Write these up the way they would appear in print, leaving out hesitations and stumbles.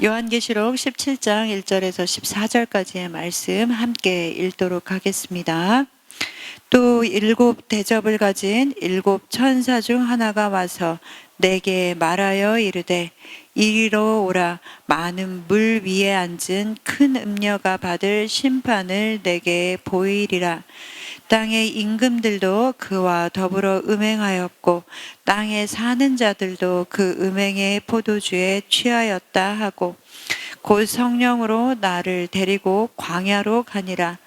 요한계시록 17장 1절에서 14절까지의 말씀 함께 읽도록 하겠습니다. 또 일곱 대접을 가진 일곱 천사 중 하나가 와서 내게 말하여 이르되 이리로 오라. 많은 물 위에 앉은 큰 음녀가 받을 심판을 내게 보이리라. 땅의 임금들도 그와 더불어 음행하였고 땅에 사는 자들도 그 음행의 포도주에 취하였다 하고 곧 성령으로 나를 데리고 광야로 가니라.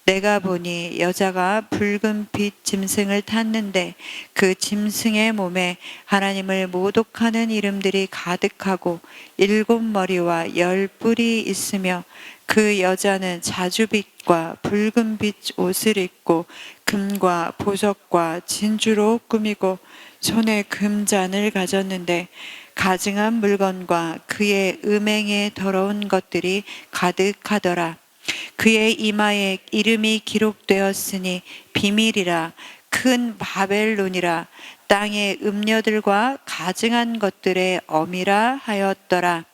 내가 보니 여자가 붉은 빛 짐승을 탔는데 그 짐승의 몸에 하나님을 모독하는 이름들이 가득하고 일곱 머리와 열 뿔이 있으며 그 여자는 자주빛과 붉은빛 옷을 입고 금과 보석과 진주로 꾸미고 손에 금잔을 가졌는데 가증한 물건과 그의 음행에 더러운 것들이 가득하더라. 그의 이마에 이름이 기록되었으니 비밀이라 큰 바벨론이라 땅의 음녀들과 가증한 것들의 어미라 하였더라.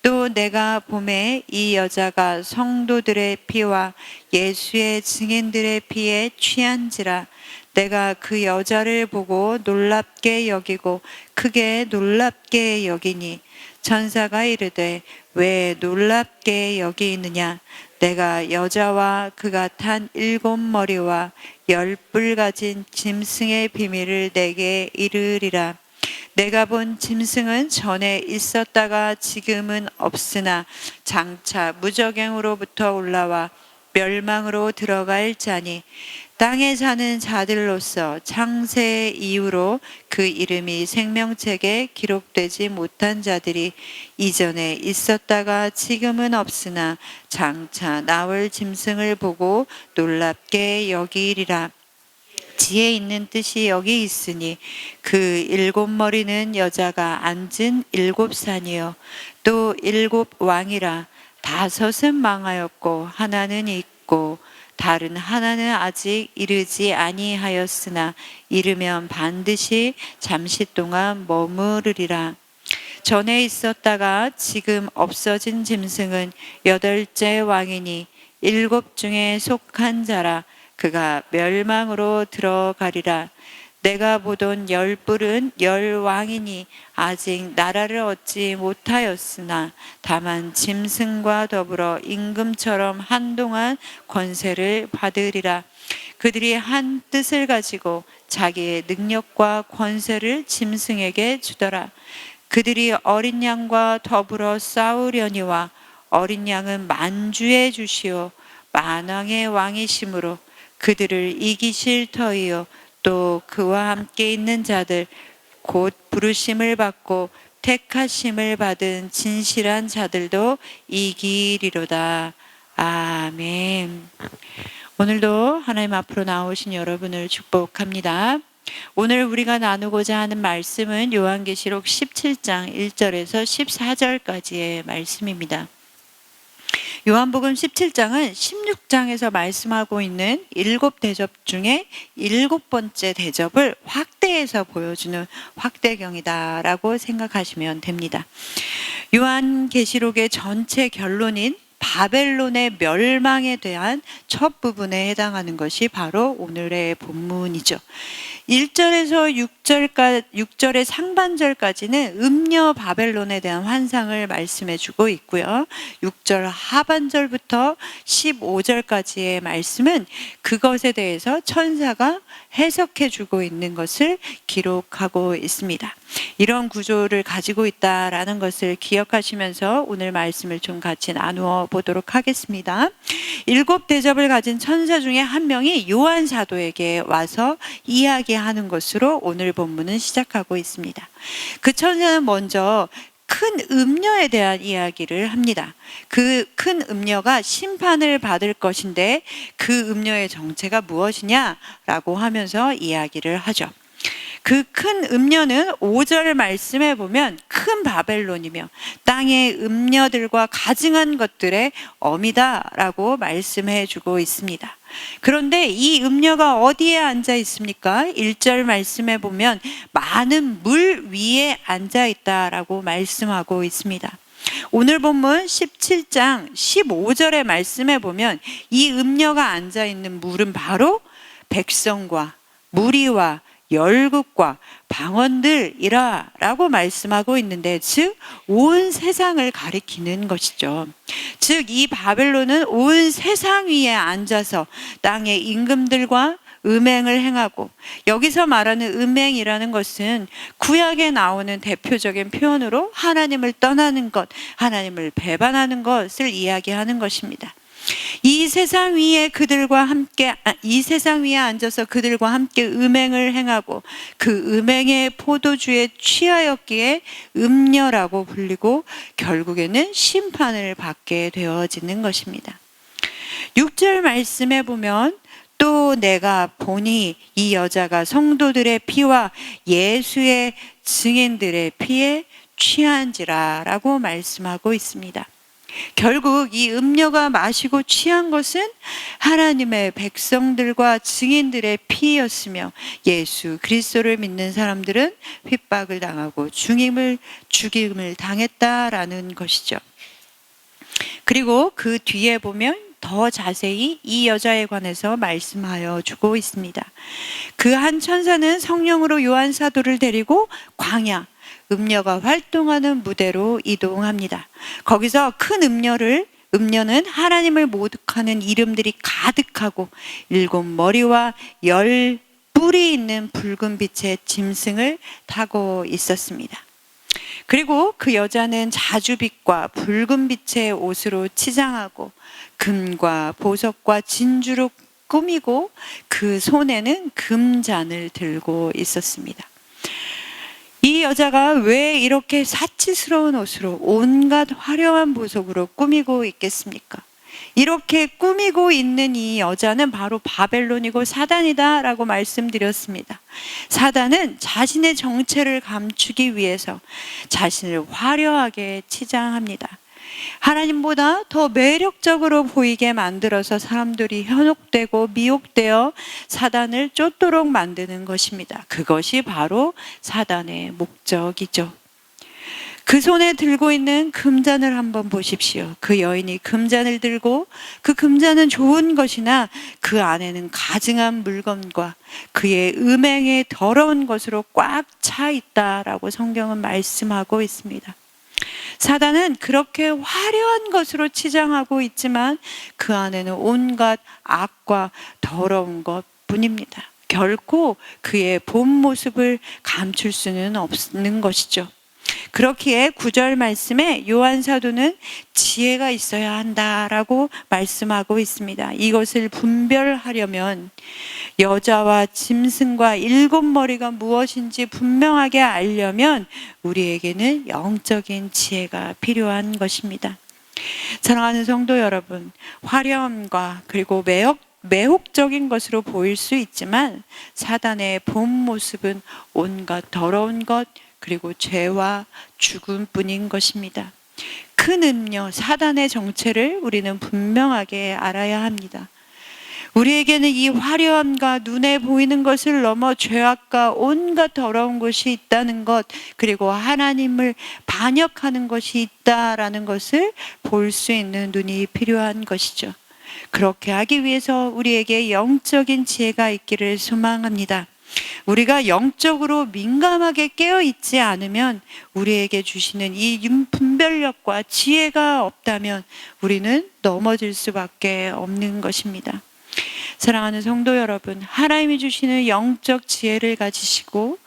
또 내가 보매 이 여자가 성도들의 피와 예수의 증인들의 피에 취한지라. 내가 그 여자를 보고 놀랍게 여기고 크게 놀랍게 여기니 천사가 이르되 왜 놀랍게 여기느냐. 내가 여자와 그가 탄 일곱 머리와 열 뿔 가진 짐승의 비밀을 내게 이르리라. 내가 본 짐승은 전에 있었다가 지금은 없으나 장차 무저갱으로부터 올라와 멸망으로 들어갈 자니 땅에 사는 자들로서 창세 이후로 그 이름이 생명책에 기록되지 못한 자들이 이전에 있었다가 지금은 없으나 장차 나올 짐승을 보고 놀랍게 여기리라. 지혜 있는 뜻이 여기 있으니 그 일곱 머리는 여자가 앉은 일곱 산이요 또 일곱 왕이라. 다섯은 망하였고 하나는 있고 다른 하나는 아직 이르지 아니하였으나 이르면 반드시 잠시 동안 머무르리라. 전에 있었다가 지금 없어진 짐승은 여덟째 왕이니 일곱 중에 속한 자라. 그가 멸망으로 들어가리라. 내가 보던 열 뿔은 열 왕이니 아직 나라를 얻지 못하였으나 다만 짐승과 더불어 임금처럼 한동안 권세를 받으리라. 그들이 한 뜻을 가지고 자기의 능력과 권세를 짐승에게 주더라. 그들이 어린 양과 더불어 싸우려니와 어린 양은 만주의 주시오 만왕의 왕이시므로 그들을 이기실 터이요 또 그와 함께 있는 자들 곧 부르심을 받고 택하심을 받은 진실한 자들도 이기리로다. 아멘. 오늘도 하나님 앞으로 나오신 여러분을 축복합니다. 오늘 우리가 나누고자 하는 말씀은 요한계시록 17장 1절에서 14절까지의 말씀입니다. 요한복음 17장은 16장에서 말씀하고 있는 일곱 대접 중에 일곱 번째 대접을 확대해서 보여주는 확대경이다라고 생각하시면 됩니다. 요한계시록의 전체 결론인 바벨론의 멸망에 대한 첫 부분에 해당하는 것이 바로 오늘의 본문이죠. 1절에서 6절의 상반절까지는 음녀 바벨론에 대한 환상을 말씀해 주고 있고요. 6절 하반절부터 15절까지의 말씀은 그것에 대해서 천사가 해석해 주고 있는 것을 기록하고 있습니다. 이런 구조를 가지고 있다라는 것을 기억하시면서 오늘 말씀을 좀 같이 나누어 보도록 하겠습니다. 일곱 대접을 가진 천사 중에 한 명이 요한 사도에게 와서 이야기하는 것으로 오늘 본문은 시작하고 있습니다. 그 천사는 먼저 큰 음녀에 대한 이야기를 합니다. 그 큰 음녀가 심판을 받을 것인데 그 음녀의 정체가 무엇이냐라고 하면서 이야기를 하죠. 그 큰 음녀는 5절 말씀에 보면 큰 바벨론이며 땅의 음녀들과 가증한 것들의 어미다라고 말씀해 주고 있습니다. 그런데 이 음녀가 어디에 앉아 있습니까? 1절 말씀에 보면 많은 물 위에 앉아 있다라고 말씀하고 있습니다. 오늘 본문 17장 15절의 말씀에 보면 이 음녀가 앉아있는 물은 바로 백성과 무리와 열국과 방언들이라 라고 말씀하고 있는데, 즉 온 세상을 가리키는 것이죠. 즉 이 바벨론은 온 세상 위에 앉아서 땅의 임금들과 음행을 행하고, 여기서 말하는 음행이라는 것은 구약에 나오는 대표적인 표현으로 하나님을 떠나는 것, 하나님을 배반하는 것을 이야기하는 것입니다. 이 세상 위에 앉아서 그들과 함께 음행을 행하고 그 음행의 포도주에 취하였기에 음녀라고 불리고 결국에는 심판을 받게 되어지는 것입니다. 6절 말씀에 보면 또 내가 보니 이 여자가 성도들의 피와 예수의 증인들의 피에 취한지라 라고 말씀하고 있습니다. 결국 이 음녀가 마시고 취한 것은 하나님의 백성들과 증인들의 피였으며, 예수 그리스도를 믿는 사람들은 핍박을 당하고 죽임을 당했다라는 것이죠. 그리고 그 뒤에 보면 더 자세히 이 여자에 관해서 말씀하여 주고 있습니다. 그 한 천사는 성령으로 요한 사도를 데리고 광야, 음녀가 활동하는 무대로 이동합니다. 거기서 큰 음녀는 하나님을 모독하는 이름들이 가득하고 7 머리와 10 뿔이 있는 붉은 빛의 짐승을 타고 있었습니다. 그리고 그 여자는 자주빛과 붉은 빛의 옷으로 치장하고 금과 보석과 진주로 꾸미고 그 손에는 금잔을 들고 있었습니다. 이 여자가 왜 이렇게 사치스러운 옷으로 온갖 화려한 보석으로 꾸미고 있겠습니까? 이렇게 꾸미고 있는 이 여자는 바로 바벨론이고 사단이다 라고 말씀드렸습니다. 사단은 자신의 정체를 감추기 위해서 자신을 화려하게 치장합니다. 하나님보다 더 매력적으로 보이게 만들어서 사람들이 현혹되고 미혹되어 사단을 쫓도록 만드는 것입니다. 그것이 바로 사단의 목적이죠. 그 손에 들고 있는 금잔을 한번 보십시오. 그 여인이 금잔을 들고, 그 금잔은 좋은 것이나 그 안에는 가증한 물건과 그의 음행의 더러운 것으로 꽉 차 있다라고 성경은 말씀하고 있습니다. 사단은 그렇게 화려한 것으로 치장하고 있지만 그 안에는 온갖 악과 더러운 것뿐입니다. 결코 그의 본 모습을 감출 수는 없는 것이죠. 그렇기에 9절 말씀에 요한 사도는 지혜가 있어야 한다라고 말씀하고 있습니다. 이것을 분별하려면 여자와 짐승과 7 머리가 무엇인지 분명하게 알려면 우리에게는 영적인 지혜가 필요한 것입니다. 사랑하는 성도 여러분, 화려함과 그리고 매혹적인 것으로 보일 수 있지만 사단의 본 모습은 온갖 더러운 것, 그리고 죄와 죽음뿐인 것입니다. 큰 음녀 사단의 정체를 우리는 분명하게 알아야 합니다. 우리에게는 이 화려함과 눈에 보이는 것을 넘어 죄악과 온갖 더러운 것이 있다는 것, 그리고 하나님을 반역하는 것이 있다라는 것을 볼 수 있는 눈이 필요한 것이죠. 그렇게 하기 위해서 우리에게 영적인 지혜가 있기를 소망합니다. 우리가 영적으로 민감하게 깨어있지 않으면, 우리에게 주시는 이 분별력과 지혜가 없다면 우리는 넘어질 수밖에 없는 것입니다. 사랑하는 성도 여러분, 하나님이 주시는 영적 지혜를 가지시고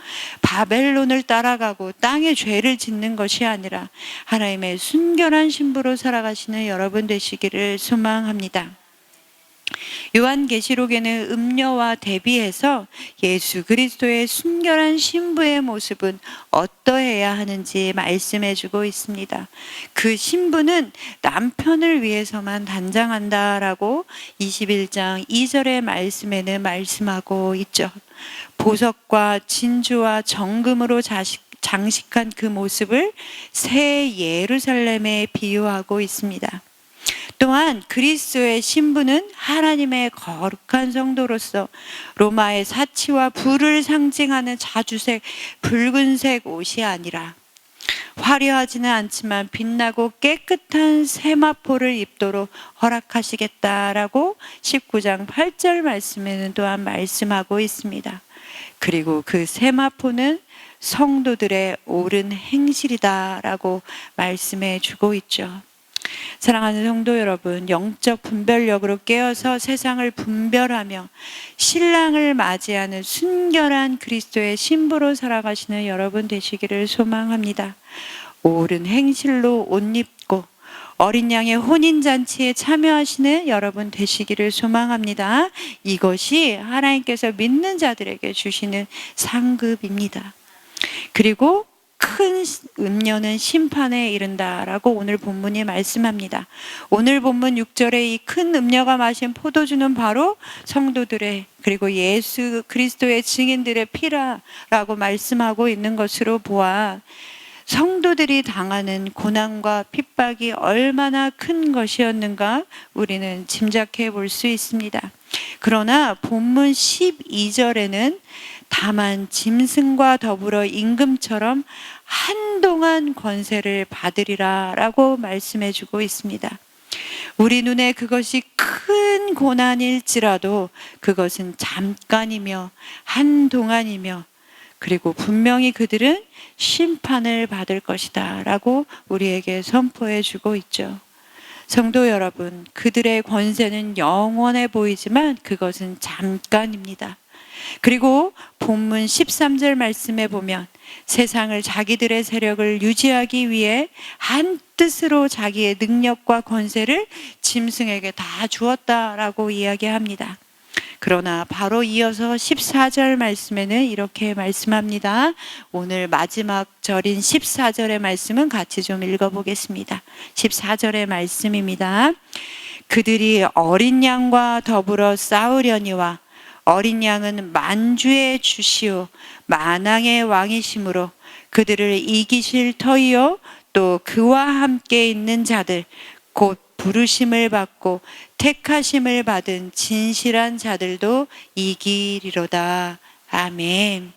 바벨론을 따라가고 땅에 죄를 짓는 것이 아니라 하나님의 순결한 신부로 살아가시는 여러분 되시기를 소망합니다. 요한계시록에는 음녀와 대비해서 예수 그리스도의 순결한 신부의 모습은 어떠해야 하는지 말씀해주고 있습니다. 그 신부는 남편을 위해서만 단장한다라고 21장 2절의 말씀에는 말씀하고 있죠. 보석과 진주와 정금으로 장식한 그 모습을 새 예루살렘에 비유하고 있습니다. 또한 그리스도의 신부는 하나님의 거룩한 성도로서 로마의 사치와 불을 상징하는 자주색 붉은색 옷이 아니라 화려하지는 않지만 빛나고 깨끗한 세마포를 입도록 허락하시겠다라고 19장 8절 말씀에는 또한 말씀하고 있습니다. 그리고 그 세마포는 성도들의 옳은 행실이다라고 말씀해 주고 있죠. 사랑하는 성도 여러분, 영적 분별력으로 깨어서 세상을 분별하며 신랑을 맞이하는 순결한 그리스도의 신부로 살아가시는 여러분 되시기를 소망합니다. 옳은 행실로 옷 입고 어린 양의 혼인잔치에 참여하시는 여러분 되시기를 소망합니다. 이것이 하나님께서 믿는 자들에게 주시는 상급입니다. 그리고 큰 음료는 심판에 이른다라고 오늘 본문이 말씀합니다. 오늘 본문 6절에 이 큰 음료가 마신 포도주는 바로 성도들의 그리고 예수 그리스도의 증인들의 피라라고 말씀하고 있는 것으로 보아 성도들이 당하는 고난과 핍박이 얼마나 큰 것이었는가 우리는 짐작해 볼 수 있습니다. 그러나 본문 12절에는 다만 짐승과 더불어 임금처럼 한동안 권세를 받으리라 라고 말씀해 주고 있습니다. 우리 눈에 그것이 큰 고난일지라도 그것은 잠깐이며 한동안이며 그리고 분명히 그들은 심판을 받을 것이다 라고 우리에게 선포해 주고 있죠. 성도 여러분, 그들의 권세는 영원해 보이지만 그것은 잠깐입니다. 그리고 본문 13절 말씀에 보면 세상을 자기들의 세력을 유지하기 위해 한 뜻으로 자기의 능력과 권세를 짐승에게 다 주었다라고 이야기합니다. 그러나 바로 이어서 14절 말씀에는 이렇게 말씀합니다. 오늘 마지막 절인 14절의 말씀은 같이 좀 읽어보겠습니다. 14절의 말씀입니다. 그들이 어린 양과 더불어 싸우려니와 어린 양은 만주의 주시오 만왕의 왕이시므로 그들을 이기실 터이요 또 그와 함께 있는 자들 곧 부르심을 받고 택하심을 받은 진실한 자들도 이기리로다. 아멘.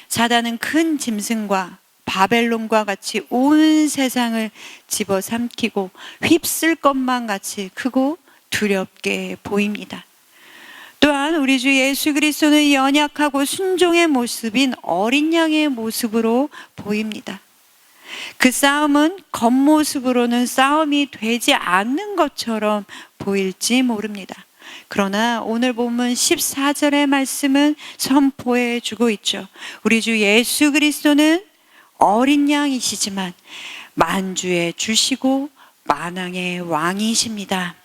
사단은 큰 짐승과 바벨론과 같이 온 세상을 집어삼키고 휩쓸 것만 같이 크고 두렵게 보입니다. 또한 우리 주 예수 그리스도는 연약하고 순종의 모습인 어린 양의 모습으로 보입니다. 그 싸움은 겉모습으로는 싸움이 되지 않는 것처럼 보일지 모릅니다. 그러나 오늘 본문 14절의 말씀은 선포해 주고 있죠. 우리 주 예수 그리스도는 어린 양이시지만 만주의 주시고 만왕의 왕이십니다.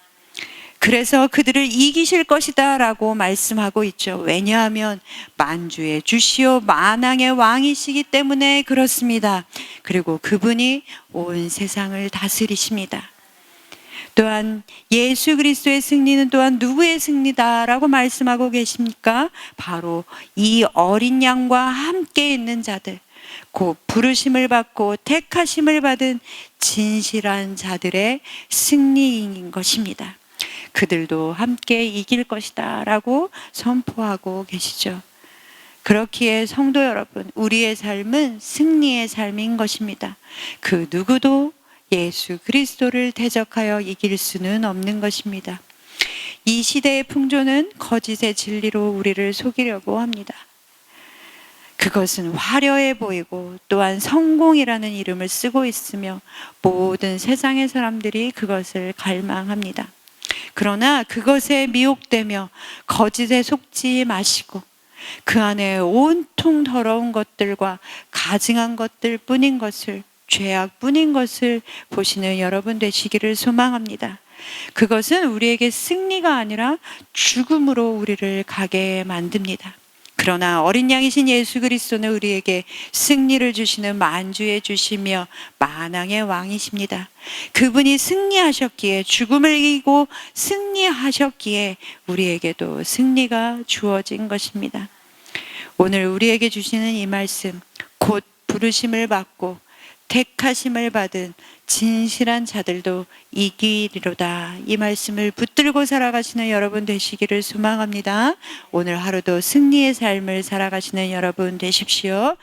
그래서 그들을 이기실 것이다 라고 말씀하고 있죠. 왜냐하면 만주의 주시오 만왕의 왕이시기 때문에 그렇습니다. 그리고 그분이 온 세상을 다스리십니다. 또한 예수 그리스도의 승리는 또한 누구의 승리다라고 말씀하고 계십니까? 바로 이 어린 양과 함께 있는 자들, 곧 부르심을 받고 택하심을 받은 진실한 자들의 승리인 것입니다. 그들도 함께 이길 것이다 라고 선포하고 계시죠. 그렇기에 성도 여러분, 우리의 삶은 승리의 삶인 것입니다. 그 누구도 예수 그리스도를 대적하여 이길 수는 없는 것입니다. 이 시대의 풍조는 거짓의 진리로 우리를 속이려고 합니다. 그것은 화려해 보이고 또한 성공이라는 이름을 쓰고 있으며 모든 세상의 사람들이 그것을 갈망합니다. 그러나 그것에 미혹되며 거짓에 속지 마시고 그 안에 온통 더러운 것들과 가증한 것들 뿐인 것을, 죄악 뿐인 것을 보시는 여러분 되시기를 소망합니다. 그것은 우리에게 승리가 아니라 죽음으로 우리를 가게 만듭니다. 그러나 어린 양이신 예수 그리스도는 우리에게 승리를 주시는 만주의 주시며 만왕의 왕이십니다. 그분이 승리하셨기에, 죽음을 이기고 승리하셨기에 우리에게도 승리가 주어진 것입니다. 오늘 우리에게 주시는 이 말씀, 곧 부르심을 받고 택하심을 받은 진실한 자들도 이기리로다. 이 말씀을 붙들고 살아가시는 여러분 되시기를 소망합니다. 오늘 하루도 승리의 삶을 살아가시는 여러분 되십시오.